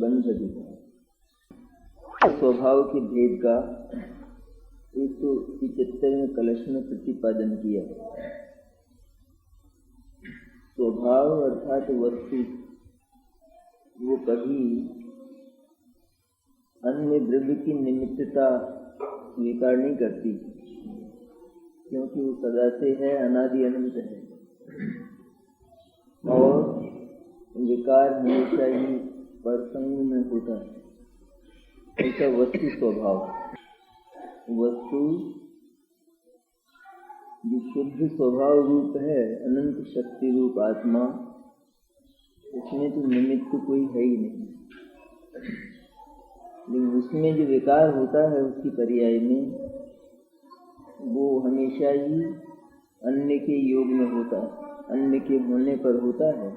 बन सके। स्वभाव के भेद का 175वें कलश में प्रतिपादन किया। स्वभाव अर्थात वस्तु वो कभी अन्य द्रव्य की निमित्तता स्वीकार नहीं करती, क्योंकि वो सदा से है, अनादि अनंत है, और विकार हमेशा ही परसंग में होता है। ऐसा वस्तु स्वभाव, वस्तु जो शुद्ध स्वभाव रूप है, अनंत शक्ति रूप आत्मा, उसमें तो निमित्त कोई है ही नहीं। लेकिन उसमें जो विकार होता है उसकी पर्याय में, वो हमेशा ही अन्य के योग में होता है, अन्य के होने पर होता है।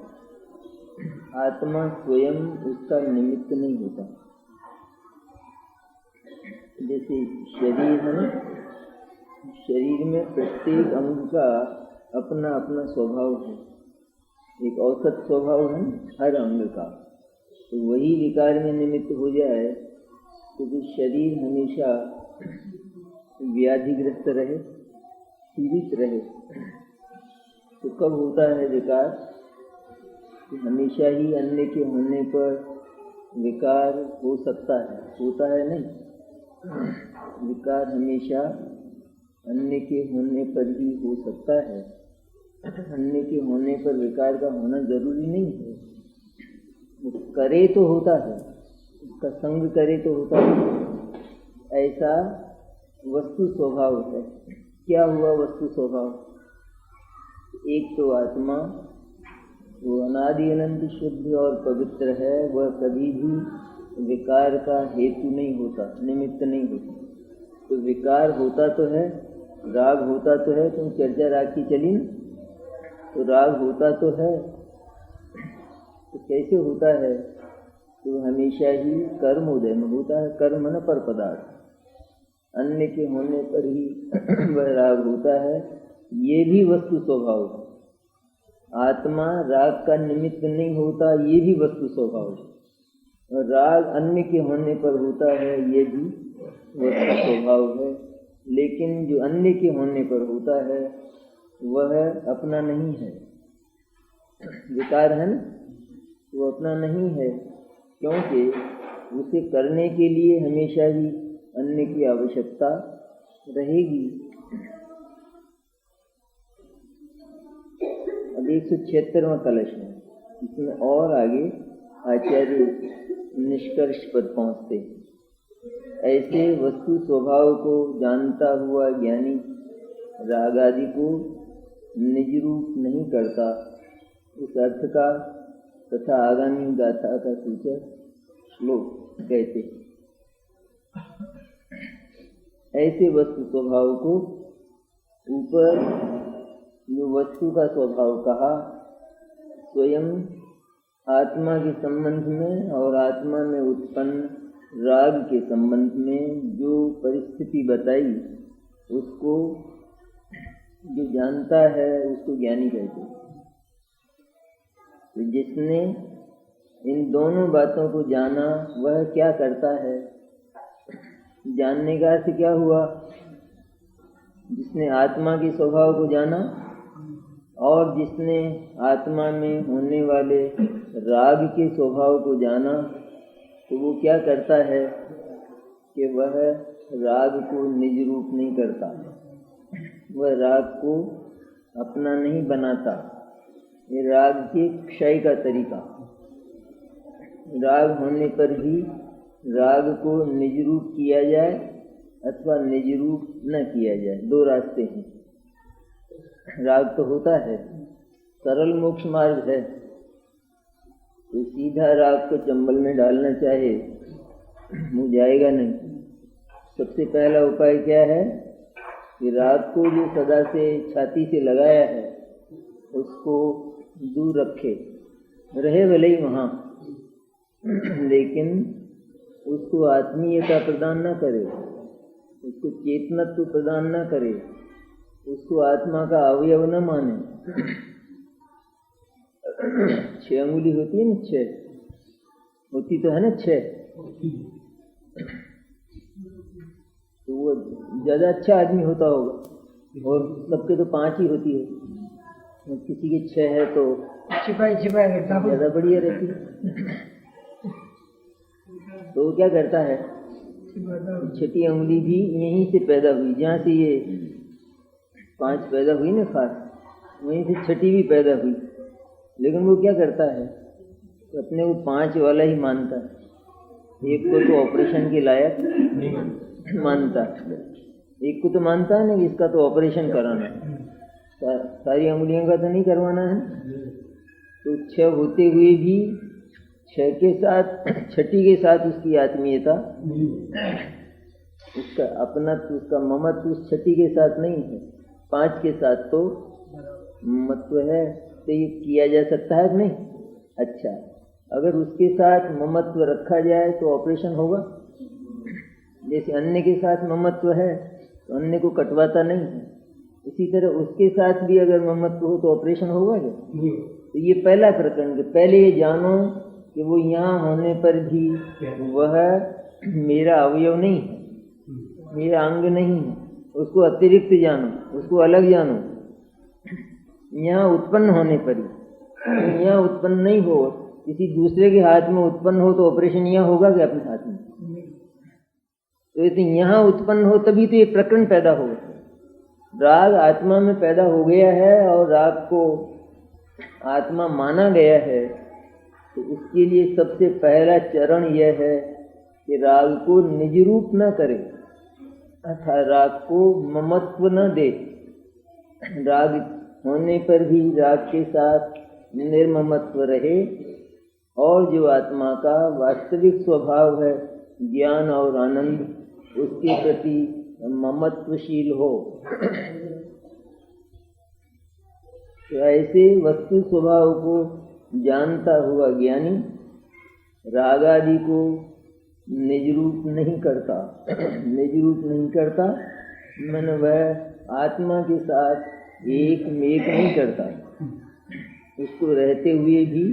आत्मा स्वयं उसका निमित्त नहीं होता। जैसे शरीर है, शरीर में प्रत्येक अंग का अपना अपना स्वभाव है, एक औसत स्वभाव है हर अंग का। तो वही विकार में निमित्त हो जाए तो जो शरीर हमेशा व्याधिग्रस्त रहे, पीड़ित रहे, तो कब होता है विकार? तो हमेशा ही अन्य के होने पर विकार हो सकता है, होता है नहीं। विकार हमेशा अन्य के होने पर ही हो सकता है। अन्य के होने पर विकार का होना जरूरी नहीं है। वो करे तो होता है, उसका संग करे तो होता है। ऐसा वस्तु स्वभाव है। क्या हुआ वस्तु स्वभाव? एक तो आत्मा वो अनादि अनंत शुद्ध और पवित्र है, वह कभी भी विकार का हेतु नहीं होता, निमित्त नहीं होता। तो विकार होता तो है, राग होता तो है, तुम चर्चा राग की चली न, तो राग होता तो है। तो कैसे होता है? तो हमेशा ही कर्म उदय में होता है। कर्म न पर पदार्थ, अन्य के होने पर ही वह राग होता है। ये भी वस्तु स्वभाव है। आत्मा राग का निमित्त नहीं होता, ये भी वस्तु स्वभाव है। और राग अन्य के होने पर होता है, ये भी वस्तु स्वभाव है। लेकिन जो अन्य के होने पर होता है वह अपना नहीं है। विकार है न, वो अपना नहीं है, क्योंकि उसे करने के लिए हमेशा ही अन्य की आवश्यकता रहेगी। अब 176वां कलश है, इसमें और आगे आचार्य निष्कर्ष पर पहुँचते। ऐसे वस्तु स्वभाव को जानता हुआ ज्ञानी राग आदि को निज रूप नहीं करता। उस अर्थ का तथा आगामी गाथा का सूचक श्लोक कहते। ऐसे वस्तु स्वभाव को ऊपर जो वस्तु का स्वभाव कहा, स्वयं आत्मा के संबंध में और आत्मा में उत्पन्न राग के संबंध में जो परिस्थिति बताई, उसको जो जानता है उसको ज्ञानी कहते हैं। तो जिसने इन दोनों बातों को जाना वह क्या करता है? जानने का अर्थ क्या हुआ? जिसने आत्मा के स्वभाव को जाना और जिसने आत्मा में होने वाले राग के स्वभाव को जाना, तो वो क्या करता है कि वह राग को निज रूप नहीं करता, वह राग को अपना नहीं बनाता। ये राग के क्षय का तरीका। राग होने पर भी राग को निज रूप किया जाए अथवा निज रूप न किया जाए, दो रास्ते हैं। राग तो होता है, सरल मोक्ष मार्ग है। तो सीधा राग को चंबल में डालना चाहे मुँह जाएगा नहीं। सबसे पहला उपाय क्या है कि राग को जो सदा से छाती से लगाया है उसको दूर रखे, रहे भले ही वहाँ, लेकिन उसको आत्मीयता प्रदान न करे, उसको चेतनत्व प्रदान न करे, उसको आत्मा का अवयव न माने। 6 अंगुली होती है न, 6, होती तो है ना 6, तो वो ज्यादा अच्छा आदमी होता होगा, और सबके तो 5 ही होती है, और किसी के 6 है तो छिपाई करता हूँ। ज्यादा बढ़िया रहती है। तो वो क्या करता है, छठी उंगली भी यहीं से पैदा हुई, जहाँ से ये 5 पैदा हुई ना खास, वहीं से छठी भी पैदा हुई। लेकिन वो क्या करता है, तो अपने वो 5 वाला ही मानता है। एक को तो ऑपरेशन के लायक मानता है, एक को तो मानता है ना कि इसका तो ऑपरेशन कराना है, सारी उंगलियों का तो नहीं करवाना है। तो 6 होते हुए भी 6 के साथ, छठी के साथ उसकी आत्मीयता, उसका अपनत्व, उसका ममत्व उस छठी के साथ नहीं है, 5 के साथ तो ममत्व है। तो ये किया जा सकता है कि नहीं? अच्छा, अगर उसके साथ ममत्व रखा जाए तो ऑपरेशन होगा। जैसे अन्य के साथ ममत्व है तो अन्य को कटवाता नहीं है, इसी तरह उसके साथ भी अगर ममत्व हो तो ऑपरेशन होगा क्या? तो ये पहला प्रकरण, पहले ये जानो कि वो यहाँ होने पर भी वह मेरा अवयव नहीं है, मेरा अंग नहीं है, उसको अतिरिक्त जानो, उसको अलग जानो। यहाँ उत्पन्न होने पर ही, यहाँ उत्पन्न नहीं हो, किसी दूसरे के हाथ में उत्पन्न हो तो ऑपरेशन यहाँ होगा क्या अपने हाथ में? तो यदि यहाँ उत्पन्न हो तभी तो ये प्रकरण पैदा होगा। राग आत्मा में पैदा हो गया है और राग को आत्मा माना गया है, तो उसके लिए सबसे पहला चरण यह है कि राग को निज रूप न करे, अर्थात राग को ममत्व न दे। राग होने पर भी राग के साथ निर्ममत्व रहे, और जो आत्मा का वास्तविक स्वभाव है ज्ञान और आनंद, उसके प्रति ममत्वशील हो। तो ऐसे वस्तु स्वभाव को जानता हुआ ज्ञानी राग आदि को निज रूप नहीं करता। निज रूप नहीं करता मन वह आत्मा के साथ एक मेक नहीं करता, उसको रहते हुए भी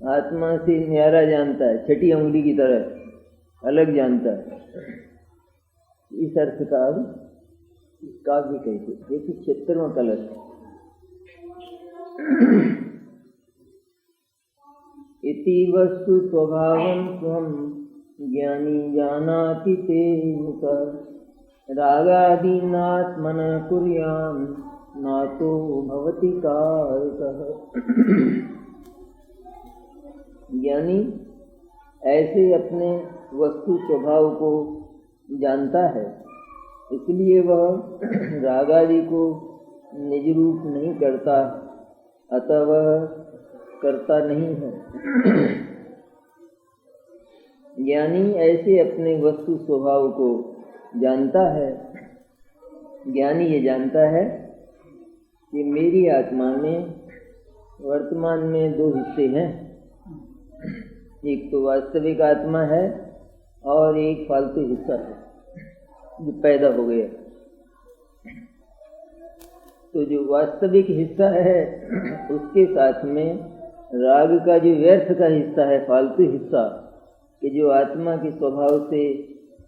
आत्मा से न्यारा जानता है, छठी उंगली की तरह अलग जानता है। इस अर्थ का काव्य कहते। देखिए 76वां कलश, इति वस्तु स्वभावं स्वं ज्ञानी जानाति तेन रागादीनात्मन कुर्याम नातो भवति कारकः। ज्ञानी ऐसे अपने वस्तु स्वभाव को जानता है, इसलिए वह रागादि को निज रूप नहीं करता, अतः वह करता नहीं है। ज्ञानी ऐसे अपने वस्तु स्वभाव को जानता है। ज्ञानी ये जानता है कि मेरी आत्मा में वर्तमान में 2 हिस्से हैं, एक तो वास्तविक आत्मा है और एक फालतू हिस्सा है जो पैदा हो गया। तो जो वास्तविक हिस्सा है उसके साथ में राग का जो व्यर्थ का हिस्सा है, फालतू हिस्सा, कि जो आत्मा के स्वभाव से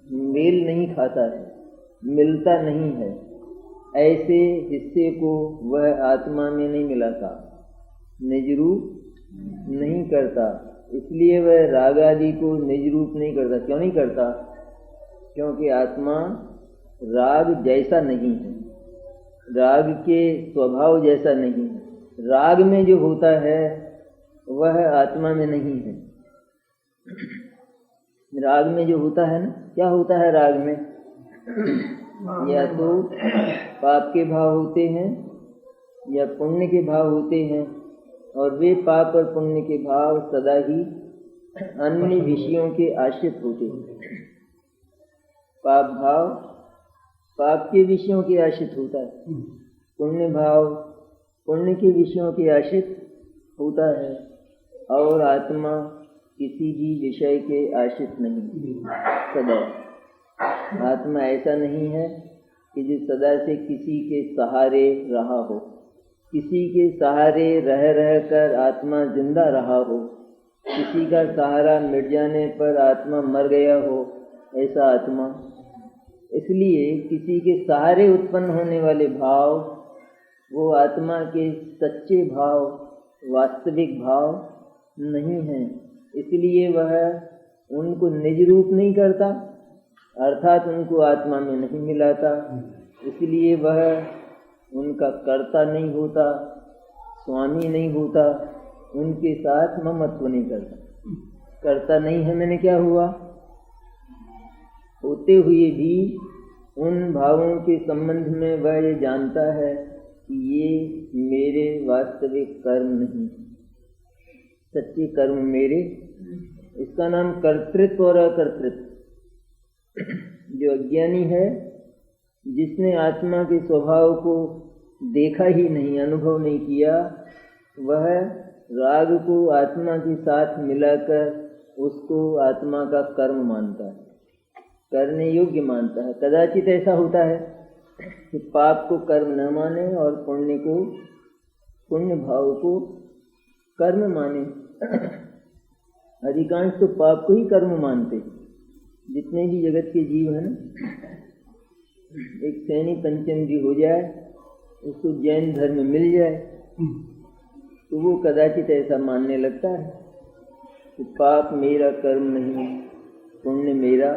मेल नहीं खाता है, मिलता नहीं है, ऐसे हिस्से को वह आत्मा में नहीं मिलाता, निज रूप नहीं करता। इसलिए वह राग आदि को निज रूप नहीं करता। क्यों नहीं करता? क्योंकि आत्मा राग जैसा नहीं है, राग के स्वभाव जैसा नहीं है। राग में जो होता है वह आत्मा में नहीं है। राग में जो होता है ना, क्या होता है राग में? या तो पाप के भाव होते हैं या पुण्य के भाव होते हैं, और वे पाप और पुण्य के भाव सदा ही अन्य विषयों के आश्रित होते हैं। पाप भाव पाप के विषयों के आश्रित होता है, पुण्य भाव पुण्य के विषयों के आश्रित होता है, और आत्मा किसी भी विषय के आश्रित नहीं। सदा आत्मा ऐसा नहीं है कि जो सदा से किसी के सहारे रहा हो, किसी के सहारे रह रह कर आत्मा जिंदा रहा हो, किसी का सहारा मिट जाने पर आत्मा मर गया हो, ऐसा आत्मा। इसलिए किसी के सहारे उत्पन्न होने वाले भाव वो आत्मा के सच्चे भाव, वास्तविक भाव नहीं हैं। इसलिए वह उनको निज रूप नहीं करता, अर्थात उनको आत्मा में नहीं मिलाता। इसलिए वह उनका कर्ता नहीं होता, स्वामी नहीं होता, उनके साथ ममत्व नहीं करता। कर्ता नहीं है मैंने क्या हुआ? होते हुए भी उन भावों के संबंध में वह ये जानता है कि ये मेरे वास्तविक कर्म नहीं, सच्चे कर्म मेरे। इसका नाम कर्तृत्व और अकर्तृत्व। जो अज्ञानी है, जिसने आत्मा के स्वभाव को देखा ही नहीं, अनुभव नहीं किया, वह राग को आत्मा के साथ मिलाकर उसको आत्मा का कर्म मानता है, करने योग्य मानता है। कदाचित ऐसा होता है कि पाप को कर्म न माने और पुण्य को, पुण्य भाव को कर्म माने। अधिकांश तो पाप को ही कर्म मानते। जितने भी जगत के जीव हैं ना, एक सैनी पंचेंद्री हो जाए, उसको जैन धर्म मिल जाए, तो वो कदाचित ऐसा मानने लगता है कि पाप मेरा कर्म नहीं, पुण्य मेरा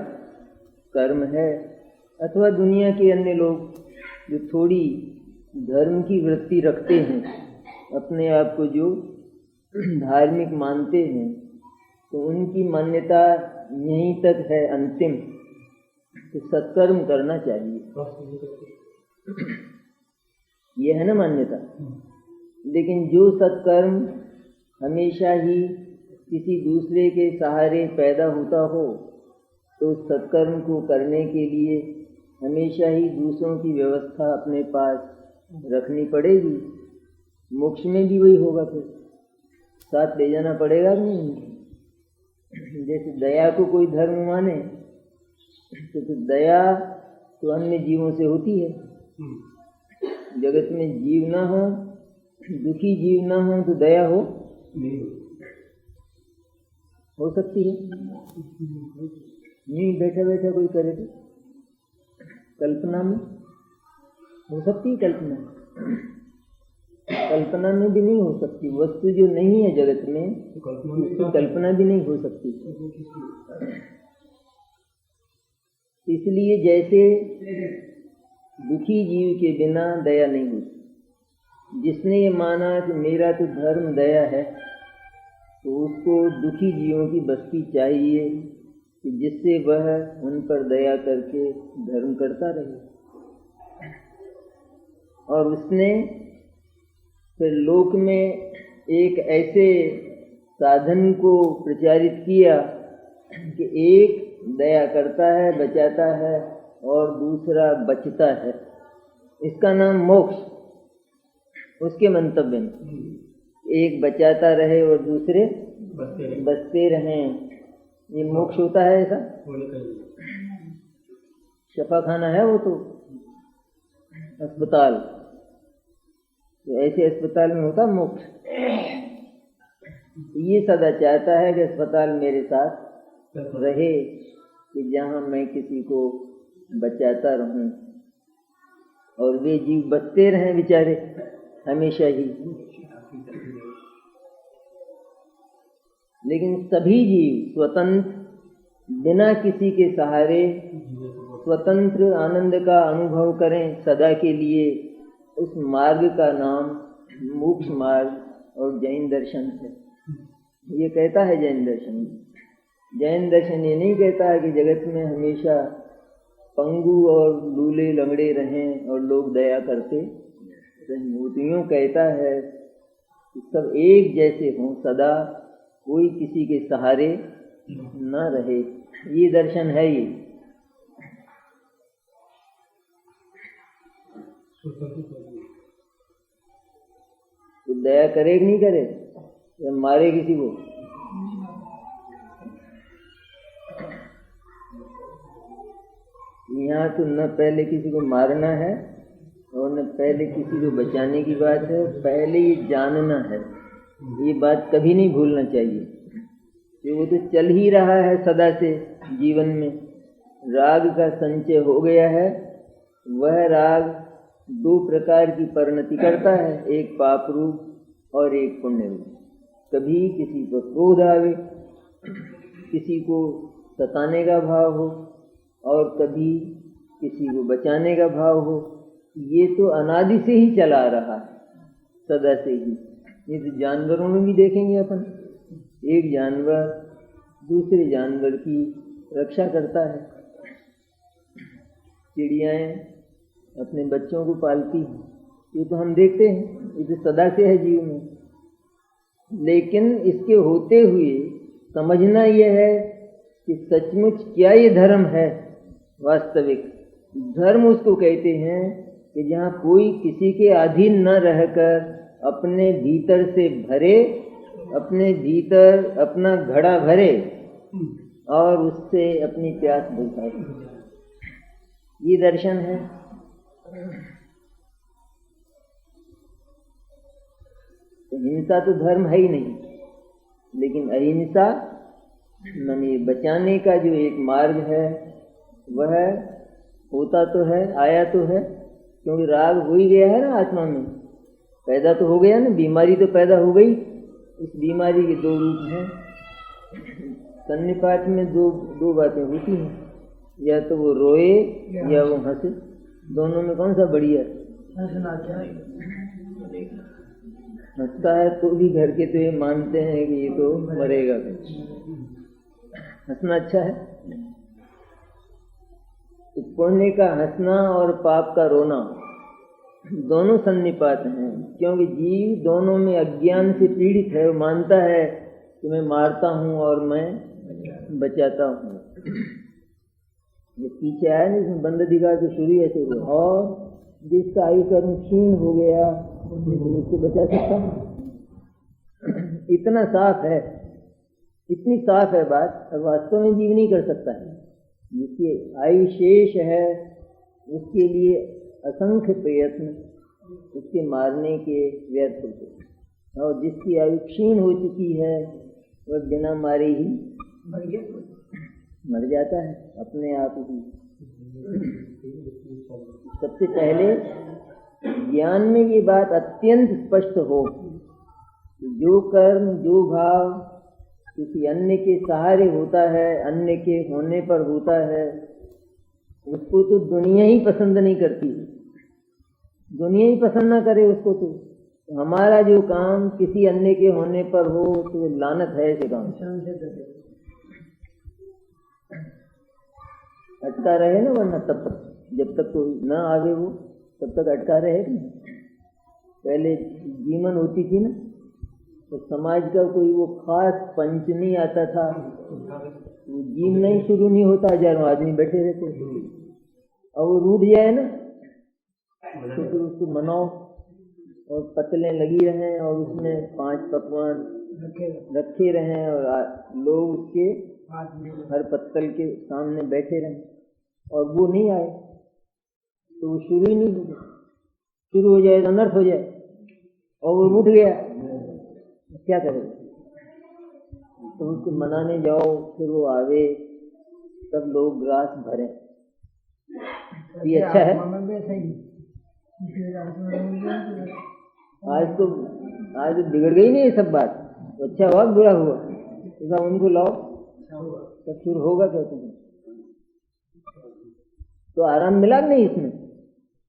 कर्म है। अथवा दुनिया के अन्य लोग जो थोड़ी धर्म की वृत्ति रखते हैं, अपने आप को जो धार्मिक मानते हैं, तो उनकी मान्यता यहीं तक है अंतिम कि सत्कर्म करना चाहिए। ये है ना मान्यता। लेकिन जो सत्कर्म हमेशा ही किसी दूसरे के सहारे पैदा होता हो, तो सत्कर्म को करने के लिए हमेशा ही दूसरों की व्यवस्था अपने पास रखनी पड़ेगी। मोक्ष में भी वही होगा, फिर साथ ले जाना पड़ेगा कि नहीं। जैसे दया को कोई धर्म माने, तो दया तो अन्य जीवों से होती है। जगत में जीव ना हो, दुखी जीव ना हो, तो दया हो सकती है? नहीं, बैठा बैठा कोई करे तो कल्पना में हो सकती है। कल्पना में भी नहीं हो सकती। वस्तु जो नहीं है जगत में, उसकी कल्पना भी नहीं हो सकती। इसलिए जैसे दुखी जीव के बिना दया नहीं होती। जिसने ये माना कि मेरा तो धर्म दया है, तो उसको दुखी जीवों की बस्ती चाहिए कि जिससे वह उन पर दया करके धर्म करता रहे। और उसने फिर लोक में एक ऐसे साधन को प्रचारित किया कि एक दया करता है, बचाता है, और दूसरा बचता है। इसका नाम मोक्ष। उसके मंतव्य में एक बचाता रहे और दूसरे बचते रहें, ये मोक्ष होता है। ऐसा शफा खाना है वो तो, अस्पताल। तो ऐसे अस्पताल में होता मोक्ष। ये सदा चाहता है कि अस्पताल मेरे साथ रहे, कि जहाँ मैं किसी को बचाता रहूं और वे जीव बचते रहें बेचारे हमेशा ही। लेकिन सभी जीव स्वतंत्र, बिना किसी के सहारे स्वतंत्र आनंद का अनुभव करें सदा के लिए। उस मार्ग का नाम मोक्ष मार्ग और जैन दर्शन है। ये कहता है जैन दर्शन। जैन दर्शन ये नहीं कहता है कि जगत में हमेशा पंगु और लूले लंगड़े रहें और लोग दया करते रहें। यूँ कहता है कि सब एक जैसे हों सदा, कोई किसी के सहारे न रहे। ये दर्शन है। ये तो दया करे कि नहीं करे, या मारे किसी को? यहाँ तो न पहले किसी को मारना है और न पहले किसी को बचाने की बात है। पहले ये जानना है। ये बात कभी नहीं भूलना चाहिए। कि वो तो चल ही रहा है सदा से जीवन में। राग का संचय हो गया है, वह राग दो प्रकार की परिणति करता है, एक पाप रूप और एक पुण्य रूप। कभी किसी को क्रोध आवे, किसी को सताने का भाव हो, और कभी किसी को बचाने का भाव हो। ये तो अनादि से ही चला रहा है, सदा से ही। ये तो जानवरों में भी देखेंगे अपन, एक जानवर दूसरे जानवर की रक्षा करता है। चिड़ियाएँ अपने बच्चों को पालती हैं, ये तो हम देखते हैं, ये तो सदा से है जीव में। लेकिन इसके होते हुए समझना यह है कि सचमुच क्या ये धर्म है। वास्तविक धर्म उसको कहते हैं कि जहाँ कोई किसी के अधीन न रहकर अपने भीतर से भरे, अपने भीतर अपना घड़ा भरे और उससे अपनी प्यास बुझाए। ये दर्शन है। तो हिंसा तो धर्म है ही नहीं, लेकिन अहिंसा माने बचाने का जो एक मार्ग है वह होता तो है, आया तो है, क्योंकि राग हो ही गया है ना आत्मा में, पैदा तो हो गया ना, बीमारी तो पैदा हो गई। इस बीमारी के दो रूप हैं। सन्निपात में दो बातें होती हैं, या तो वो रोए या वो हंसे। दोनों में कौन सा बढ़िया? हंसता है तो भी घर के तो ये मानते हैं कि ये तो मरेगा, हंसना अच्छा है। तो पुण्य का हंसना और पाप का रोना दोनों सन्निपात हैं, क्योंकि जीव दोनों में अज्ञान से पीड़ित है। वो मानता है कि मैं मारता हूँ और मैं बचाता हूँ। ये पीछे आया ना, इसमें बंद दिखा के शुरू ऐसे हुआ, और जिसका आयु कर्म क्षीण हो गया उसको बचा सकता हूँ। इतना साफ है, इतनी साफ है बात, और वास्तव में जीव नहीं कर सकता है। जिसकी आयु शेष है उसके लिए असंख्य प्रयत्न उसके मारने के व्यर्थ होते, और जिसकी आयु क्षीण हो चुकी है वह बिना मारे ही मर जाता है अपने आप ही। सबसे पहले ज्ञान में ये बात अत्यंत स्पष्ट हो, जो कर्म जो भाव किसी अन्य के सहारे होता है, अन्य के होने पर होता है, उसको तो दुनिया ही पसंद नहीं करती। दुनिया ही पसंद ना करे उसको तो हमारा जो काम किसी अन्य के होने पर हो तो लानत है ऐसे काम। अटका रहे ना, वरना तब तक जब तक तो न आगे वो तब तक अटका रहे। पहले जीवन होती थी ना, तो समाज का कोई वो खास पंच नहीं आता था, वो जीवन नहीं शुरू नहीं होता, हजारों आदमी बैठे रहते थे। और वो रूठ जाए ना तो फिर उसको मनाओ और पतलें लगी रहें और उसमें 5 पकवान रखे रहें और लोग उसके हर पत्तल के सामने बैठे रहें, और वो नहीं आए तो वो शुरू ही नहीं होगा। शुरू हो जाए तो अनर्थ हो जाए, और वो रूठ गया, क्या करेगा? तो उसको मनाने जाओ, फिर वो आवे, तब लोग ग्रास भरें। ये अच्छा है। आज तो बिगड़ गई नहीं ये सब बात, तो अच्छा हुआ बुरा हुआ, तो उनको लाओ तब फिर होगा, कहते हैं। तो आराम मिला नहीं इसमें,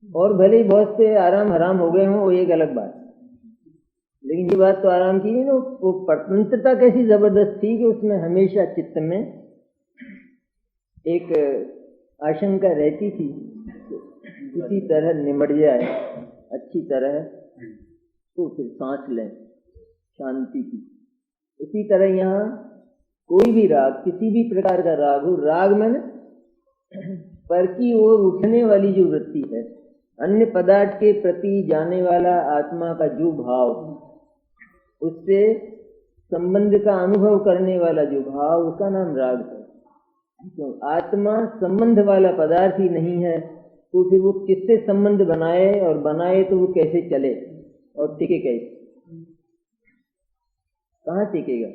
और भले ही बहुत से आराम हराम हो गए हों, वो एक अलग बात, लेकिन ये बात तो आराम की है ना। वो स्वतंत्रता कैसी जबरदस्त थी कि उसमें हमेशा चित्त में एक आशंका रहती थी किसी तरह निमट जाए अच्छी तरह, तो फिर सांस लें शांति की। इसी तरह यहाँ कोई भी राग, किसी भी प्रकार का राग हो, राग में पर की ओर उठने वाली जो वृत्ति है, अन्य पदार्थ के प्रति जाने वाला आत्मा का जो भाव, उससे संबंध का अनुभव करने वाला जो भाव, उसका नाम राग है। तो आत्मा संबंध वाला पदार्थ ही नहीं है, तो फिर वो किससे संबंध बनाए, और बनाए तो वो कैसे चले और टिके कैसे? कहाँ टिकेगा?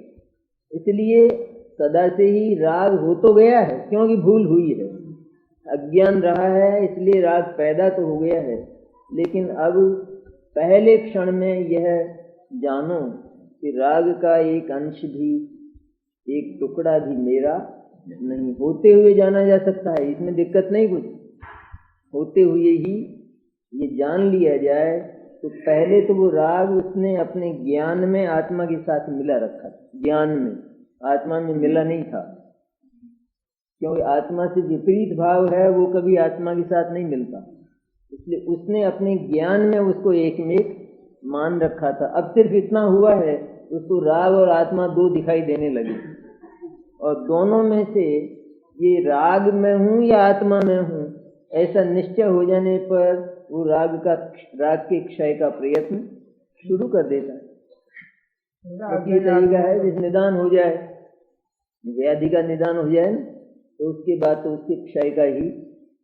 इसलिए सदा से ही राग हो तो गया है, क्योंकि भूल हुई है, अज्ञान रहा है, इसलिए राग पैदा तो हो गया है। लेकिन अब पहले क्षण में यह जानो कि राग का एक अंश भी, एक टुकड़ा भी मेरा नहीं, होते हुए जाना जा सकता है, इसमें दिक्कत नहीं कुछ। होते हुए ही ये जान लिया जाए तो पहले तो वो राग उसने अपने ज्ञान में आत्मा के साथ मिला रखा, ज्ञान में, आत्मा में मिला नहीं था, क्योंकि आत्मा से विपरीत भाव है, वो कभी आत्मा के साथ नहीं मिलता, इसलिए उसने अपने ज्ञान में उसको एक में एक मान रखा था। अब सिर्फ इतना हुआ है, उसको राग और आत्मा दो दिखाई देने लगे, और दोनों में से ये राग में हूँ या आत्मा में हूँ, ऐसा निश्चय हो जाने पर वो राग के क्षय का प्रयत्न शुरू कर देता है। ये तरीका है, जिस निदान हो जाए, व्याधि का निदान हो जाए ना, तो उसके बाद तो उसके क्षय का ही,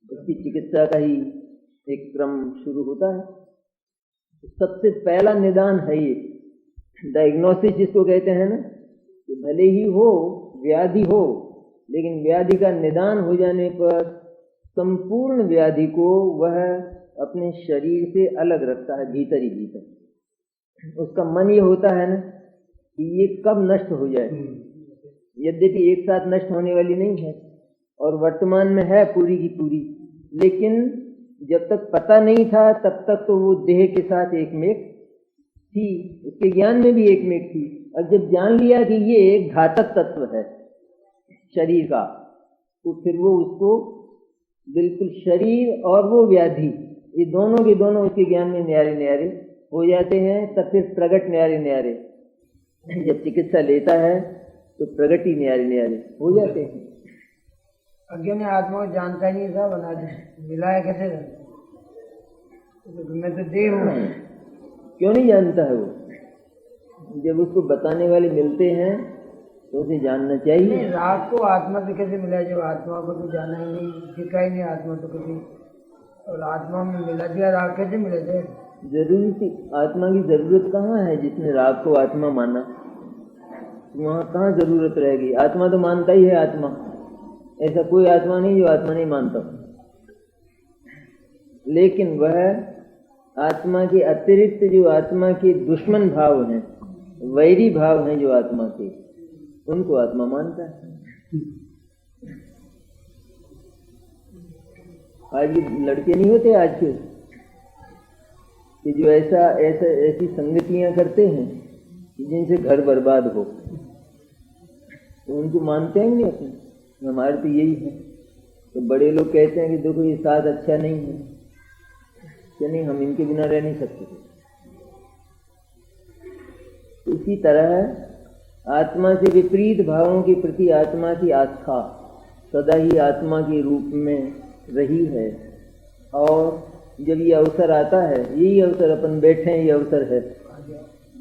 उसकी चिकित्सा का ही एक क्रम शुरू होता है। तो सबसे पहला निदान है ये डायग्नोसिस, जिसको कहते हैं ना, कि भले ही हो व्याधि हो, लेकिन व्याधि का निदान हो जाने पर संपूर्ण व्याधि को वह अपने शरीर से अलग रखता है, भीतर ही भीतर। उसका मन ये होता है ना कि ये कब नष्ट हो जाए, यद्यपि एक साथ नष्ट होने वाली नहीं है और वर्तमान में है पूरी की पूरी, लेकिन जब तक पता नहीं था तब तक तो वो देह के साथ एक में एक थी, उसके ज्ञान में भी एक में एक थी। और जब जान लिया कि ये एक घातक तत्व है शरीर का, तो फिर वो उसको बिल्कुल, शरीर और वो व्याधि, ये दोनों के दोनों उसके ज्ञान में न्यारे न्यारे हो जाते हैं। तब फिर प्रगट न्यारे न्यारे, जब चिकित्सा लेता है तो प्रगट ही न्यारे न्यारे हो जाते हैं। अज्ञानी आत्मा को जानता ही नहीं था, बना मिला है कैसे, मैं तो देह हूँ। क्यों नहीं जानता है वो? जब उसको बताने वाले मिलते हैं तो उसे जानना चाहिए। राग को आत्मा से कैसे मिला, जब आत्मा को तो जाना ही नहीं, दिखा ही नहीं आत्मा तो कभी, और आत्मा में मिला दिया, राग कैसे मिला जाए? जरूरी थी, आत्मा की जरूरत कहाँ है? जिसने राग को आत्मा माना, वहाँ कहाँ जरूरत रहेगी? आत्मा तो मानता ही है आत्मा, ऐसा कोई आत्मा नहीं जो आत्मा नहीं मानता। लेकिन वह आत्मा के अतिरिक्त जो आत्मा के दुश्मन भाव हैं, वैरी भाव हैं जो आत्मा के, उनको आत्मा मानता है। आज ये लड़के नहीं होते आज के, कि जो ऐसी संगतियां करते हैं जिनसे घर बर्बाद हो, तो उनको मानते हैं नहीं अपने। हमारे तो यही है। तो बड़े लोग कहते हैं कि देखो ये साथ अच्छा नहीं है, कि नहीं हम इनके बिना रह नहीं सकते। इसी तरह आत्मा से विपरीत भावों के प्रति आत्मा की आस्था सदा ही आत्मा के रूप में रही है, और जब ये अवसर आता है, यही अवसर अपन बैठे हैं, ये अवसर है,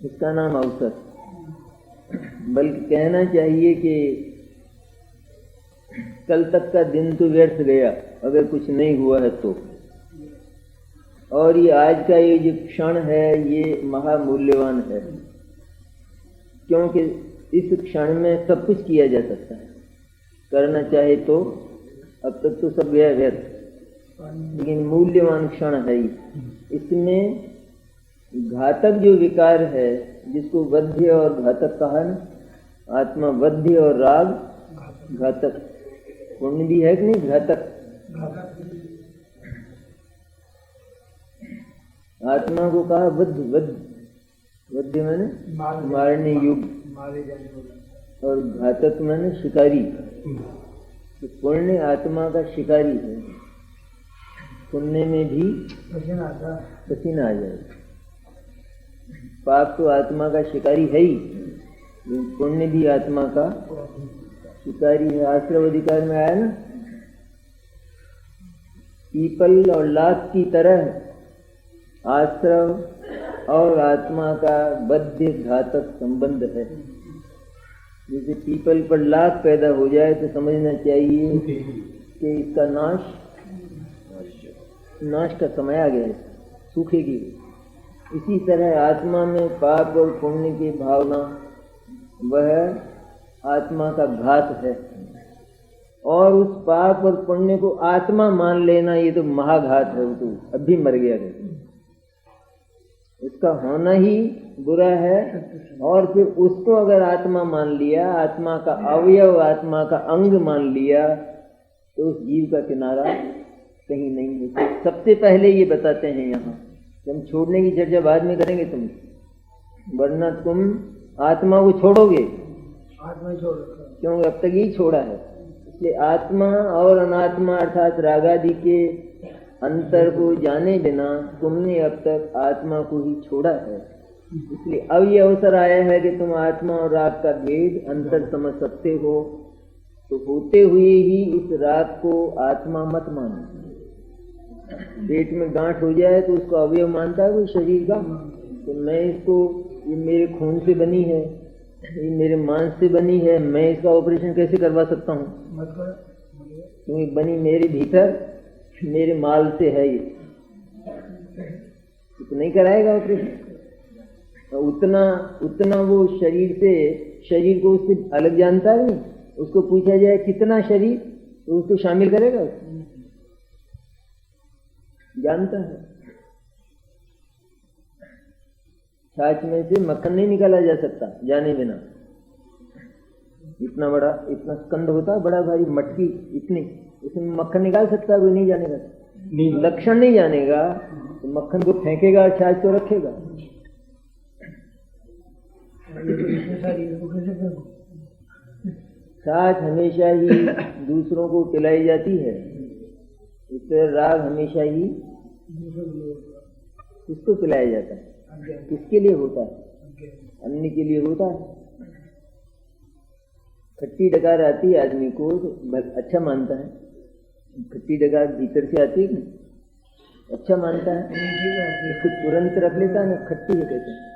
इसका नाम अवसर। बल्कि कहना चाहिए कि कल तक का दिन तो व्यर्थ गया अगर कुछ नहीं हुआ है तो, और ये आज का ये जो क्षण है ये महामूल्यवान है, क्योंकि इस क्षण में सब कुछ किया जा सकता है, करना चाहे तो। अब तक तो सब गया व्यर्थ, लेकिन मूल्यवान क्षण है ही। इसमें घातक जो विकार है, जिसको वध्य और घातक कहा न, आत्मा वध्य और राग घातक, पुण्य भी है कि नहीं घातक। आत्मा को कहा वध्य मैंने मारने युग, और घातक मैंने शिकारी। तो पुण्य आत्मा का शिकारी है, पुण्य में भी पसीना आ जाए। पाप तो आत्मा का शिकारी है ही, पुण्य भी आत्मा का शिकारी है। आश्रव अधिकार में आया ना, पीपल और लाख की तरह आश्रव और आत्मा का बद्ध घातक संबंध है। जैसे पीपल पर लाख पैदा हो जाए तो समझना चाहिए कि इसका नाश का समय आ गया है, सूखेगी। इसी तरह आत्मा में पाप और पुण्य की भावना वह आत्मा का घात है, और उस पाप और पुण्य को आत्मा मान लेना ये तो महाघात है। वो तो अभी मर गया है, उसका होना ही बुरा है। और फिर उसको अगर आत्मा मान लिया, आत्मा का अवयव, आत्मा का अंग मान लिया, तो उस जीव का किनारा कहीं नहीं है। सबसे पहले ये बताते हैं यहाँ, हम छोड़ने की चर्चा बाद में करेंगे तुम, वरना तुम आत्मा को छोड़ोगे, आत्मा छोड़, क्योंकि अब तक ही छोड़ा है। इसलिए आत्मा और अनात्मा अर्थात रागादि के अंतर को जाने बिना तुमने अब तक आत्मा को ही छोड़ा है। इसलिए अब ये अवसर आया है कि तुम आत्मा और राग का भेद अंतर समझ सकते हो। तो होते हुए ही इस राग को आत्मा मत मानो। पेट में गांठ हो जाए तो उसको अवयव मानता है कोई शरीर का, तो मैं इसको, ये मेरे खून से बनी है, ये मेरे मांस से बनी है, मैं इसका ऑपरेशन कैसे करवा सकता हूँ? क्योंकि बनी मेरे भीतर, मेरे माल से है ये, तो नहीं कराएगा ऑपरेशन। उतना वो शरीर से, शरीर को उससे अलग जानता है नहीं। उसको पूछा जाए कितना शरीर, तो उसको शामिल करेगा, जानता है। छाछ में से मक्खन नहीं निकाला जा सकता जाने बिना। इतना बड़ा, इतना स्कंद होता है, बड़ा भारी मटकी इतनी, उसमें मक्खन निकाल सकता है कोई? नहीं जानेगा, नहीं, लक्षण नहीं जानेगा तो मक्खन को फेंकेगा और छाछ को रखेगा। छाछ हमेशा ही दूसरों को पिलाई जाती है, इस तरह राग हमेशा ही किसको पिलाया जाता है? किसके लिए होता है? अन्य के लिए होता है। खट्टी डकार आती है आदमी को तो अच्छा मानता है, खट्टी डकार भीतर से आती है, अच्छा मानता है, कुछ तुरंत रख लेता है ना, खट्टी है कहते हैं,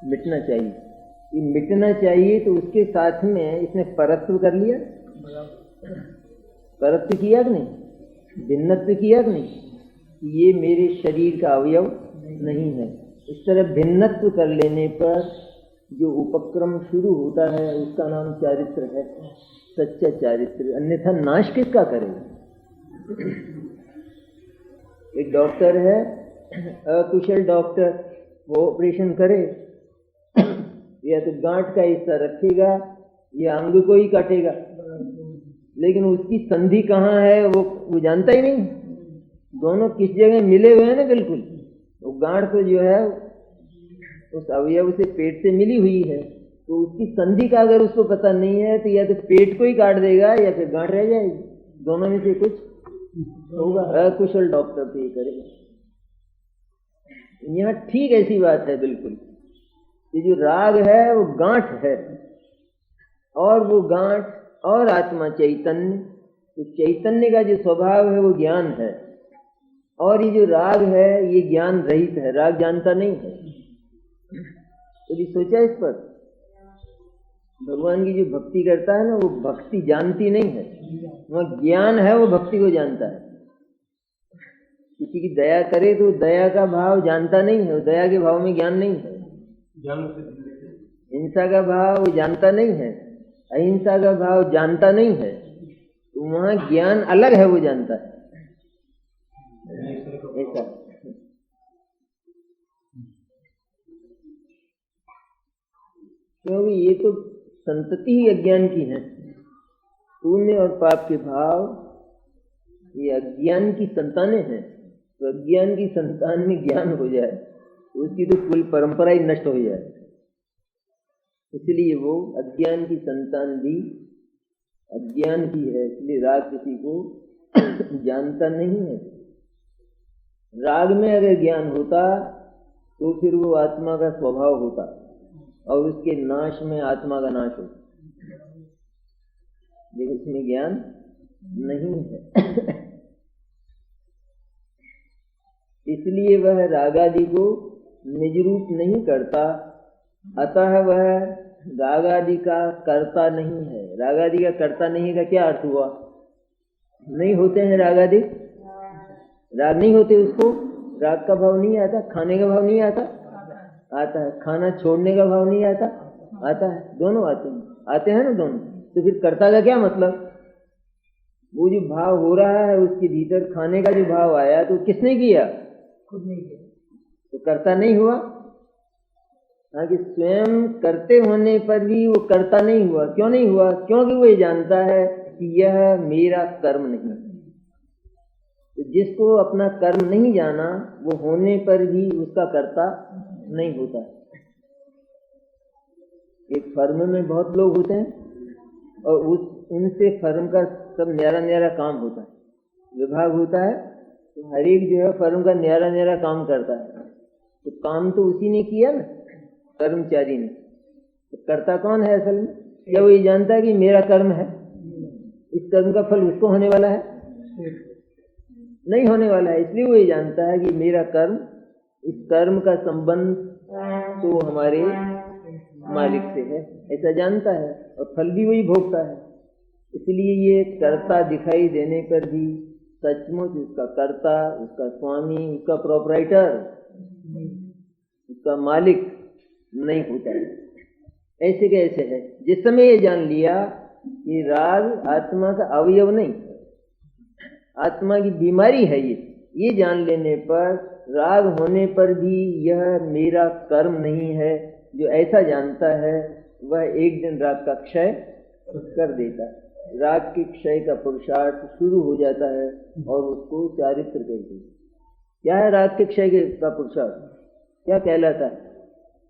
मिटना चाहिए। ये मिटना चाहिए तो उसके साथ में इसने परत्व कर लिया, परत्व किया कि नहीं, भिन्नत्व किया कि नहीं, ये मेरे शरीर का अवयव नहीं है। इस तरह भिन्नत्व कर लेने पर जो उपक्रम शुरू होता है उसका नाम चारित्र है, सच्चा चारित्र। अन्यथा नाश किसका करेगा? एक डॉक्टर है, अकुशल डॉक्टर, वो ऑपरेशन करे या तो गांठ का हिस्सा रखेगा या अंग को ही काटेगा, लेकिन उसकी संधि कहाँ है वो जानता ही नहीं। दोनों किस जगह मिले हुए हैं ना, बिल्कुल। वो गांठ तो जो है उस अवयव से, पेट से मिली हुई है, तो उसकी संधि का अगर उसको पता नहीं है तो या तो पेट को ही काट देगा या फिर गांठ रह जाएगी, दोनों में से कुछ होगा। अकुशल डॉक्टर तो ये करेगा। यहाँ ठीक ऐसी बात है बिल्कुल, ये जो राग है वो गांठ है, और वो गांठ और आत्मा चैतन्य, तो चैतन्य का जो स्वभाव है वो ज्ञान है, और ये जो राग है ये ज्ञान रहित है, राग जानता नहीं है। तो ये सोचा इस पर, भगवान की जो भक्ति करता है ना वो भक्ति जानती नहीं है, वह ज्ञान है, वो भक्ति को जानता है। किसी की दया करे तो दया का भाव जानता नहीं है, दया के भाव में ज्ञान नहीं है। हिंसा का भाव वो जानता नहीं है, अहिंसा का भाव जानता नहीं है, तो वहां ज्ञान अलग है, वो जानता है ऐसा। क्योंकि ये तो संतति ही अज्ञान की है, पुण्य और पाप के भाव ये अज्ञान की संतानें हैं। तो अज्ञान की संतान में ज्ञान हो जाए तो उसकी तो कुल परंपरा ही नष्ट हो जाए। इसलिए वो अज्ञान की संतान भी अज्ञान की है, इसलिए राग किसी को जानता नहीं है। राग में अगर ज्ञान होता तो फिर वो आत्मा का स्वभाव होता, और उसके नाश में आत्मा का नाश होता, लेकिन उसमें ज्ञान नहीं है। इसलिए वह रागादि को निज रूप नहीं करता, अतः वह रागादि का कर्ता नहीं है। रागादि का कर्ता नहीं का क्या अर्थ हुआ? नहीं होते हैं रागादि, राग नहीं होते, उसको राग का भाव नहीं आता, खाने का भाव नहीं आता, आता है। खाना छोड़ने का भाव नहीं आता, आता है, दोनों आते हैं। आते हैं ना दोनों, तो फिर कर्ता का क्या मतलब? वो जो भाव हो रहा है उसके भीतर खाने का जो भाव आया तो किसने किया? खुद नहीं किया तो कर्ता नहीं हुआ। हाँ, कि स्वयं करते होने पर भी वो कर्ता नहीं हुआ। क्यों नहीं हुआ? क्योंकि वो ये जानता है कि यह मेरा कर्म नहीं। तो जिसको अपना कर्म नहीं जाना वो होने पर भी उसका कर्ता नहीं होता। एक फर्म में बहुत लोग होते हैं और उनसे फर्म का सब न्यारा न्यारा काम होता है, विभाग होता है, तो हर एक जो है फर्म का न्यारा न्यारा काम करता है। तो काम तो उसी ने किया ना, कर्मचारी ने। तो कर्ता कौन है असल में? या वो ये जानता है कि मेरा कर्म है, इस कर्म का फल उसको होने वाला है? नहीं होने वाला है। इसलिए वो ये जानता है कि मेरा कर्म, इस कर्म का संबंध तो हमारे मालिक से है, ऐसा जानता है, और फल भी वही भोगता है। इसलिए ये कर्ता दिखाई देने पर भी सचमुच उसका कर्ता, उसका स्वामी, उसका प्रोपराइटर, उसका मालिक नहीं होता है। ऐसे कैसे है? जिस समय ये जान लिया कि राग आत्मा का अवयव नहीं, आत्मा की बीमारी है, ये जान लेने पर राग होने पर भी यह मेरा कर्म नहीं है, जो ऐसा जानता है वह एक दिन राग का क्षय कर देता है। राग के क्षय का पुरुषार्थ शुरू हो जाता है और उसको चारित्र कहते हैं। क्या है राग के क्षय का पुरुषार्थ? क्या कहलाता है?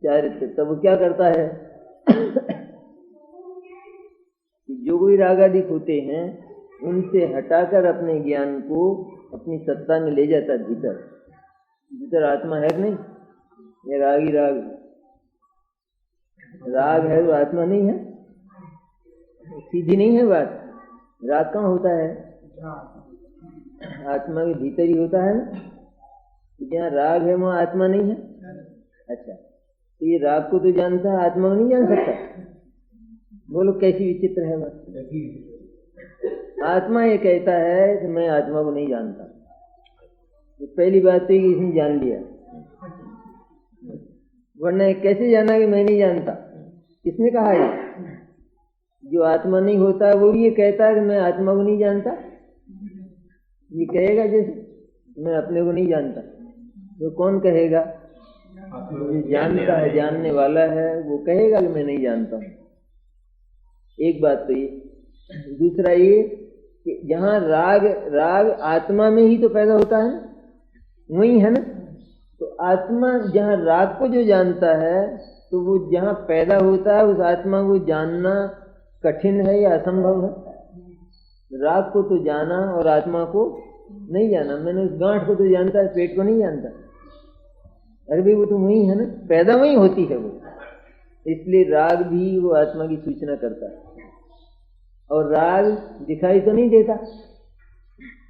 चारित्र। तब वो क्या करता है? जो कोई रागादिक होते हैं उनसे हटाकर अपने ज्ञान को अपनी सत्ता में ले जाता है। भीतर आत्मा है कि नहीं? ये राग ही राग, राग है तो आत्मा नहीं है, सीधी नहीं है बात। राग कहाँ होता है? आत्मा के भीतर ही होता है ना। जहाँ राग है वहाँ आत्मा नहीं है। अच्छा, तो ये राग को तो जानता है, आत्मा को नहीं जान सकता। बोलो कैसी विचित्र है बात। आत्मा ये कहता है कि मैं आत्मा को नहीं जानता। तो पहली बात तो ये इसने जान लिया, वरना कैसे जाना कि मैं नहीं जानता? किसने कहा ये? जो आत्मा नहीं होता वो भी ये कहता है कि मैं आत्मा को नहीं जानता। ये कहेगा जैसे मैं अपने को नहीं जानता। तो कौन कहेगा? जो जानता है, जानने वाला है, वो कहेगा कि मैं नहीं जानता हूँ। एक बात तो ये। दूसरा ये कि जहाँ राग आत्मा में ही तो पैदा होता है ना, वही है ना। तो आत्मा जहाँ राग को जो जानता है, तो वो जहाँ पैदा होता है उस आत्मा को जानना कठिन है या असंभव है? राग को तो जाना और आत्मा को नहीं जाना। मैंने उस गांठ को तो जानता है, पेट को नहीं जानता। अरे भाई वो तो वही है ना, पैदा वही होती है वो। इसलिए राग भी वो आत्मा की सूचना करता है। और राग दिखाई तो नहीं देता,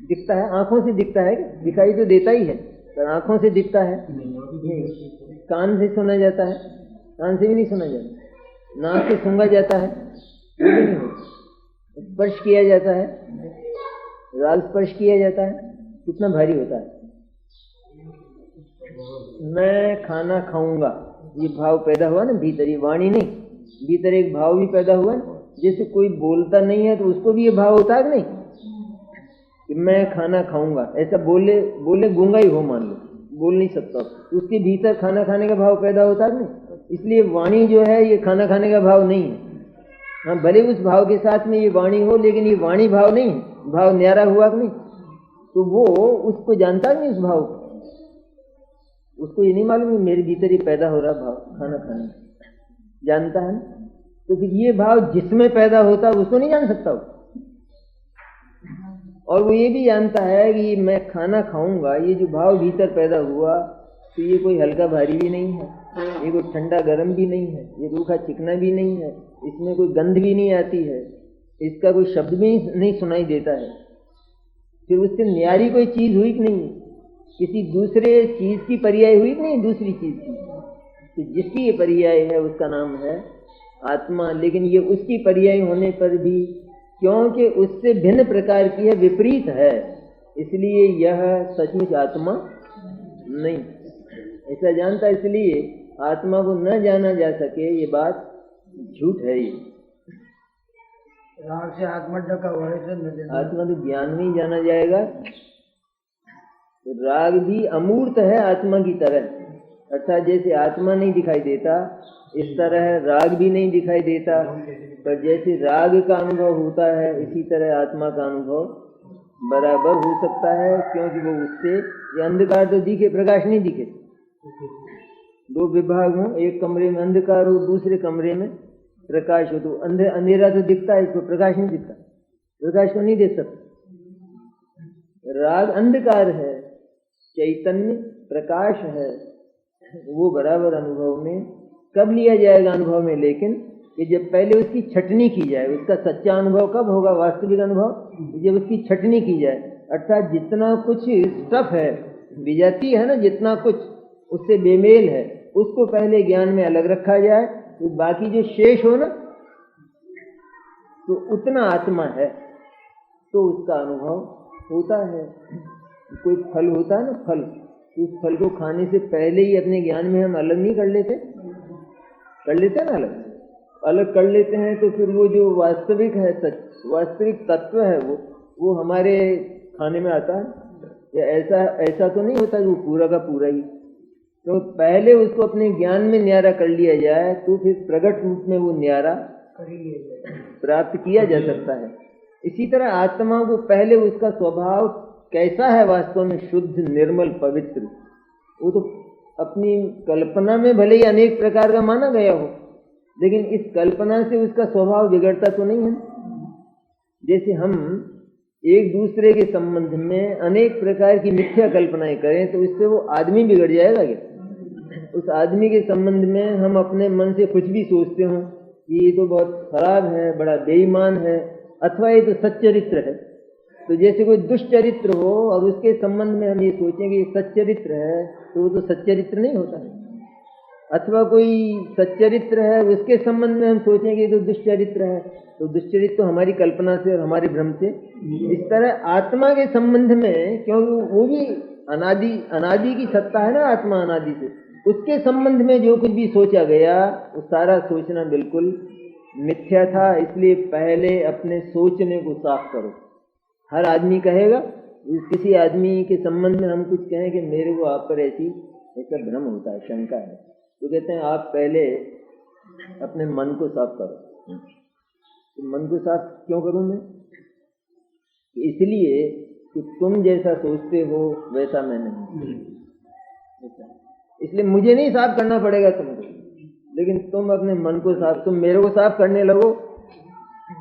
दिखता है, आंखों से दिखता है। दिखाई तो देता ही है, पर आंखों से दिखता है नहीं। कान से सुना जाता है, कान से भी नहीं सुना जाता। नाक से सूंघा जाता है, वो भी नहीं होता। स्पर्श किया जाता है, राग स्पर्श किया जाता है, कितना भारी होता है। मैं खाना खाऊंगा, ये भाव पैदा हुआ ना भीतर, ये वाणी नहीं, भीतर एक भाव भी पैदा हुआ ना। जैसे कोई बोलता नहीं है तो उसको भी ये भाव होता है कि नहीं कि मैं खाना खाऊंगा। ऐसा बोले गूंगा ही हो, मान लो बोल नहीं सकता, उसके भीतर खाना खाने का भाव पैदा होता है नहीं। इसलिए वाणी जो है ये खाना खाने का भाव नहीं है। हाँ, भले उस भाव के साथ में ये वाणी हो, लेकिन ये वाणी भाव नहीं है। भाव न्यारा हुआ कि नहीं, तो वो उसको जानता नहीं, उस भाव को। उसको ये नहीं मालूम कि मेरे भीतर ये पैदा हो रहा भाव खाना खाने, जानता है ना। तो फिर ये भाव जिसमें पैदा होता है उसको नहीं जान सकता वो। और वो ये भी जानता है कि मैं खाना खाऊंगा, ये जो भाव भीतर पैदा हुआ, तो ये कोई हल्का भारी भी नहीं है, ये कोई ठंडा गर्म भी नहीं है, ये रूखा चिकना भी नहीं है, इसमें कोई गंध भी नहीं आती है, इसका कोई शब्द भी नहीं सुनाई देता है। फिर उससे न्यारी कोई चीज हुई कि नहीं, किसी दूसरे चीज की पर्याय हुई कि नहीं, दूसरी चीज की। तो जिसकी ये पर्याय है उसका नाम है आत्मा। लेकिन ये उसकी पर्याय होने पर भी क्योंकि उससे भिन्न प्रकार की है, विपरीत है, इसलिए यह सचमुच आत्मा नहीं। ऐसा जानता, इसलिए आत्मा को न जाना जा सके, ये बात झूठ है। ये राग से आत्मा ढका हुआ है, सब नजर आत्मा तो ज्ञान में ही जाना जाएगा। राग भी अमूर्त है आत्मा की तरह, अर्थात जैसे आत्मा नहीं दिखाई देता इस तरह राग भी नहीं दिखाई देता, पर जैसे राग का अनुभव होता है इसी तरह आत्मा का अनुभव बराबर हो सकता है, क्योंकि वो उससे ये अंधकार तो दिखे, प्रकाश नहीं दिखे। दो विभाग हो, एक कमरे में अंधकार हो, दूसरे कमरे में प्रकाश हो, तो अंधेरा तो दिखता है, इसको प्रकाश नहीं दिखता, प्रकाश को नहीं देख सकता। राग अंधकार है, चैतन्य प्रकाश है, वो बराबर अनुभव में कब लिया जाएगा अनुभव में, लेकिन कि जब पहले उसकी छटनी की जाए। उसका सच्चा अनुभव कब होगा, वास्तविक अनुभव, जब उसकी छटनी की जाए, अर्थात जितना कुछ स्टफ है, विजाती है ना, जितना कुछ उससे बेमेल है उसको पहले ज्ञान में अलग रखा जाए, तो बाकी जो शेष हो ना, तो उतना आत्मा है, तो उसका अनुभव होता है। कोई फल होता है ना, फल, तो उस फल को खाने से पहले ही अपने ज्ञान में हम अलग नहीं कर लेते, कर लेते हैं ना, अलग कर लेते हैं, तो फिर वो जो वास्तविक है, वास्तविक तत्व है, वो हमारे खाने में आता है। या ऐसा तो नहीं होता कि वो पूरा का पूरा ही, तो पहले उसको अपने ज्ञान में न्यारा कर लिया जाए, तो फिर प्रगट रूप में वो न्यारा प्राप्त किया जा सकता है। इसी तरह आत्मा को पहले उसका स्वभाव कैसा है, वास्तव में शुद्ध, निर्मल, पवित्र, वो तो अपनी कल्पना में भले ही अनेक प्रकार का माना गया हो, लेकिन इस कल्पना से उसका स्वभाव बिगड़ता तो नहीं है। जैसे हम एक दूसरे के संबंध में अनेक प्रकार की मिथ्या कल्पनाएं करें, तो इससे वो आदमी बिगड़ जाएगा क्या? उस आदमी के संबंध में हम अपने मन से कुछ भी सोचते हो कि ये तो बहुत खराब है, बड़ा बेईमान है, अथवा ये तो सच्चरित्र है, तो जैसे कोई दुष्चरित्र हो और उसके संबंध में हम ये सोचें कि ये सच्चरित्र है, तो वो तो सच्चरित्र नहीं होता है। अथवा कोई सच्चरित्र है, उसके संबंध में हम सोचें कि ये तो दुष्चरित्र है, तो दुष्चरित्र तो हमारी कल्पना से और हमारे भ्रम से। इस तरह आत्मा के संबंध में, क्योंकि वो भी अनादि की सत्ता है ना, आत्मा अनादि से, उसके संबंध में जो कुछ भी सोचा गया वो सारा सोचना बिल्कुल मिथ्या था। इसलिए पहले अपने सोचने को साफ करो। हर आदमी कहेगा, किसी आदमी के संबंध में हम कुछ कहें कि मेरे को आप पर ऐसा भ्रम होता है, शंका है, तो कहते हैं आप पहले अपने मन को साफ करो। तो मन को साफ क्यों करूं मैं? इसलिए कि तुम जैसा सोचते हो वैसा मैं नहीं, इसलिए मुझे नहीं साफ करना पड़ेगा तुमको, लेकिन तुम अपने मन को साफ, तुम मेरे को साफ करने लगो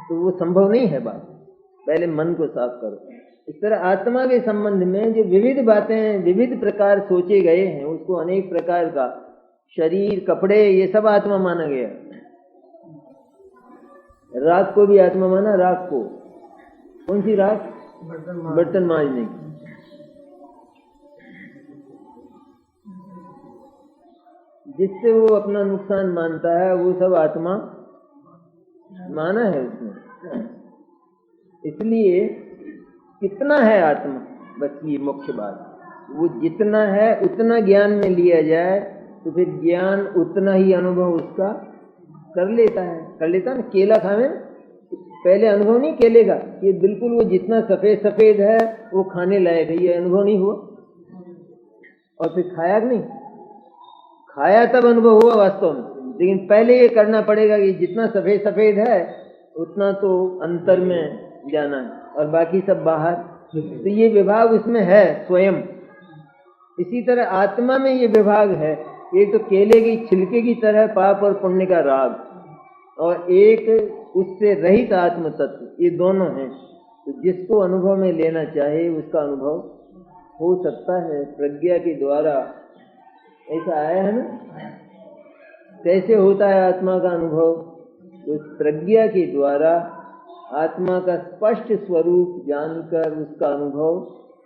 तो वो संभव नहीं है बात। पहले मन को साफ करो। इस तरह आत्मा के संबंध में जो विविध बातें, विविध प्रकार सोचे गए हैं, उसको अनेक प्रकार का, शरीर, कपड़े, ये सब आत्मा माना गया। राख को भी आत्मा माना। राख को, कौन सी राख? बर्तन मांजने की। जिससे वो अपना नुकसान मानता है, वो सब आत्मा माना है उसने। इसलिए कितना है आत्मा, बस ये मुख्य बात। वो जितना है उतना ज्ञान में लिया जाए, तो फिर ज्ञान उतना ही अनुभव उसका कर लेता है ना। केला खाने पहले अनुभव नहीं केले का, ये बिल्कुल वो जितना सफेद सफेद है वो खाने लायक है, ये अनुभव नहीं हुआ। और फिर खाया कि नहीं खाया, तब अनुभव हुआ वास्तव में। लेकिन पहले ये करना पड़ेगा कि जितना सफेद सफेद है उतना तो अंतर में जाना है, और बाकी सब बाहर। तो ये विभाग उसमें है स्वयं। इसी तरह आत्मा में ये विभाग है। एक तो केले की छिलके की तरह पाप और पुण्य का राग, और एक उससे रहित आत्म तत्व, ये दोनों हैं। तो जिसको अनुभव में लेना चाहे उसका अनुभव हो सकता है प्रज्ञा के द्वारा। ऐसा आया है ना, कैसे होता है आत्मा का अनुभव? तो प्रज्ञा के द्वारा आत्मा का स्पष्ट स्वरूप जानकर उसका अनुभव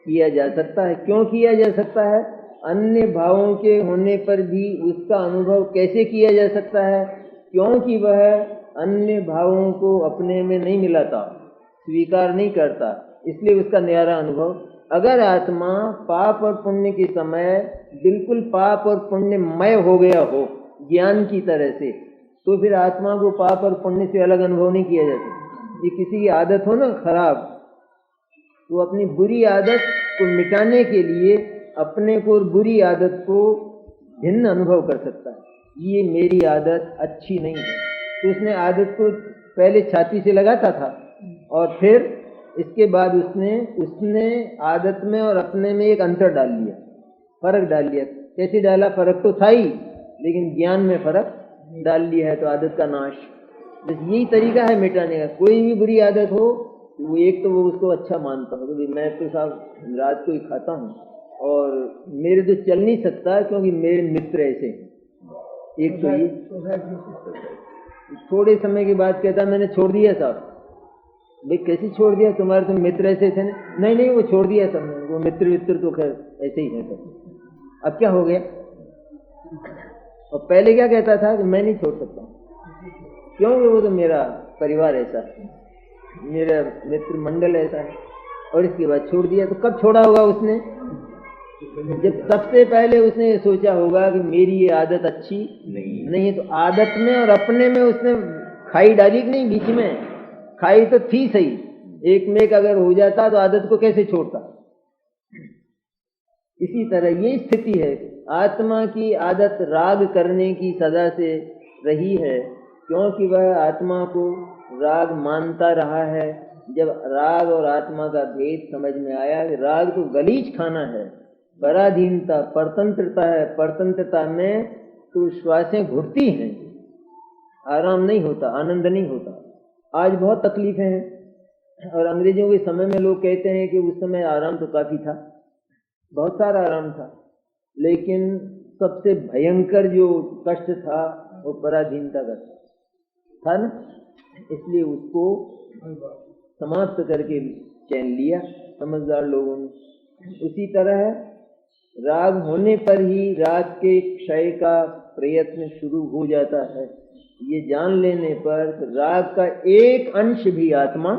किया जा सकता है। क्यों किया जा सकता है? अन्य भावों के होने पर भी उसका अनुभव कैसे किया जा सकता है? क्योंकि वह अन्य भावों को अपने में नहीं मिलाता, स्वीकार नहीं करता, इसलिए उसका न्यारा अनुभव। अगर आत्मा पाप और पुण्य के समय बिल्कुल पाप और पुण्यमय हो गया हो ज्ञान की तरह से, तो फिर आत्मा को पाप और पुण्य से अलग अनुभव नहीं किया जा सकता। ये किसी की आदत हो ना खराब, तो अपनी बुरी आदत को मिटाने के लिए अपने को और बुरी आदत को भिन्न अनुभव कर सकता है। ये मेरी आदत अच्छी नहीं है, तो उसने आदत को पहले छाती से लगाता था और फिर इसके बाद उसने आदत में और अपने में एक अंतर डाल लिया, फर्क डाल लिया। कैसे डाला? फर्क तो था ही, लेकिन ज्ञान में फर्क डाल लिया है, तो आदत का नाश। बस यही तरीका है मिटाने का। कोई भी बुरी आदत हो, वो एक तो वो उसको अच्छा मानता हूँ, तो मैं तो साहब रात को ही खाता हूँ और मेरे तो चल नहीं सकता क्योंकि मेरे मित्र ऐसे हैं। एक तो ये थोड़े समय के बाद कहता मैंने छोड़ दिया साहब। भाई कैसे छोड़ दिया? तुम्हारे तो मित्र ऐसे थे। नहीं वो छोड़ दिया सब, वो मित्र तो खैर ऐसे ही है सब। अब क्या हो गया? और पहले क्या कहता था कि मैं नहीं छोड़ सकता, क्योंकि वो तो मेरा परिवार ऐसा है, मेरा मित्र मंडल ऐसा है। और इसके बाद छोड़ दिया। तो कब छोड़ा होगा उसने? जब सबसे पहले उसने सोचा होगा कि मेरी ये आदत अच्छी नहीं है। तो आदत में और अपने में उसने खाई डाली कि नहीं? बीच में खाई तो थी सही, एक में एक अगर हो जाता तो आदत को कैसे छोड़ता? इसी तरह ये स्थिति है। आत्मा की आदत राग करने की सदा से रही है, क्योंकि वह आत्मा को राग मानता रहा है। जब राग और आत्मा का भेद समझ में आया कि राग तो गलीच खाना है, पराधीनता परतंत्रता है, परतंत्रता में तो श्वासें घुटती हैं, आराम नहीं होता, आनंद नहीं होता। आज बहुत तकलीफें हैं, और अंग्रेजों के समय में लोग कहते हैं कि उस समय आराम तो काफी था, बहुत सारा आराम था, लेकिन सबसे भयंकर जो कष्ट था वो पराधीनता का था ना। इसलिए उसको समाप्त करके चैन लिया समझदार लोगों ने। उसी तरह राग होने पर ही राग के क्षय का प्रयत्न शुरू हो जाता है। ये जान लेने पर राग का एक अंश भी आत्मा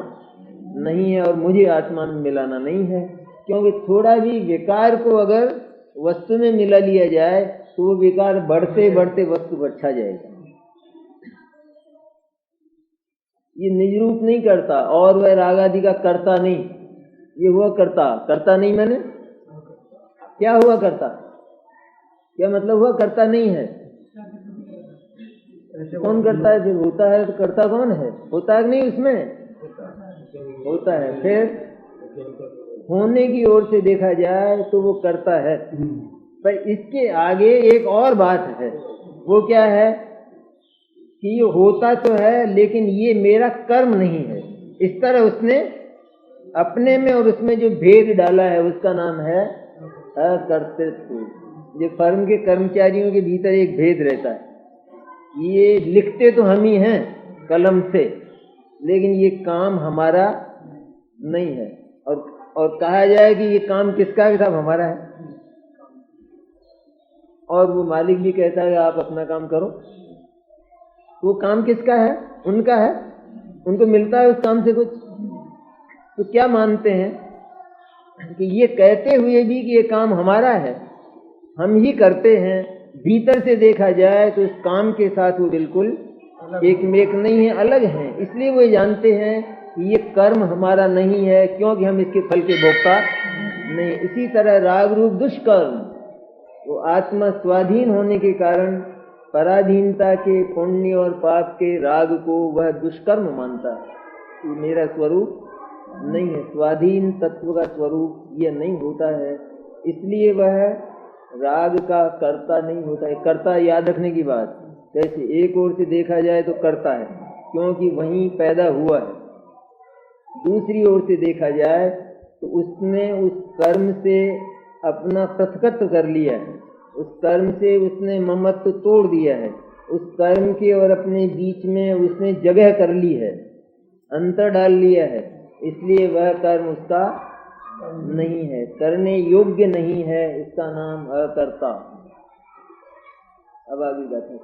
नहीं है और मुझे आत्मा में मिलाना नहीं है, क्योंकि थोड़ा भी विकार को अगर वस्तु में मिला लिया जाए तो वो विकार बढ़ते बढ़ते वस्तु पर छा जाएगा। ये निज रूप नहीं करता और वह राग आदि का करता नहीं, ये हुआ करता नहीं। मैंने क्या हुआ करता? क्या मतलब हुआ करता नहीं है? कौन करता है? फिर होता है तो करता कौन है? होता है कि नहीं? उसमें होता है। फिर होने की ओर से देखा जाए तो वो करता है। पर इसके आगे एक और बात है, वो क्या है कि ये होता तो है लेकिन ये मेरा कर्म नहीं है। इस तरह उसने अपने में और उसमें जो भेद डाला है उसका नाम है अकर्तृत्व। ये फर्म के कर्मचारियों के भीतर एक भेद रहता है, ये लिखते तो हम ही हैं कलम से, लेकिन ये काम हमारा नहीं है। और कहा जाए कि ये काम किसका है? साहब हमारा है। और वो मालिक भी कहता है आप अपना काम करो। वो काम किसका है? उनका है, उनको मिलता है उस काम से कुछ। तो क्या मानते हैं कि ये कहते हुए भी कि ये काम हमारा है, हम ही करते हैं, भीतर से देखा जाए तो इस काम के साथ वो बिल्कुल एक मेक नहीं है, अलग हैं। इसलिए वो जानते हैं कि ये कर्म हमारा नहीं है, क्योंकि हम इसके फल के भोक्ता नहीं। इसी तरह राग रूप दुष्कर्म वो आत्मा स्वाधीन होने के कारण पराधीनता के पुण्य और पाप के राग को वह दुष्कर्म मानता है। ये मेरा स्वरूप नहीं है, स्वाधीन तत्व का स्वरूप यह नहीं होता है, इसलिए वह राग का कर्ता नहीं होता है। कर्ता याद रखने की बात कैसे? एक ओर से देखा जाए तो कर्ता है क्योंकि वहीं पैदा हुआ है, दूसरी ओर से देखा जाए तो उसने उस कर्म से अपना पृथकत्व कर लिया है, उस कर्म से उसने ममत्व तोड़ दिया है, उस कर्म के और अपने बीच में उसने जगह कर ली है, अंतर डाल लिया है। इसलिए वह कर्म उसका नहीं है, करने योग्य नहीं है, इसका नाम अकर्ता। अब आगे जाते हैं।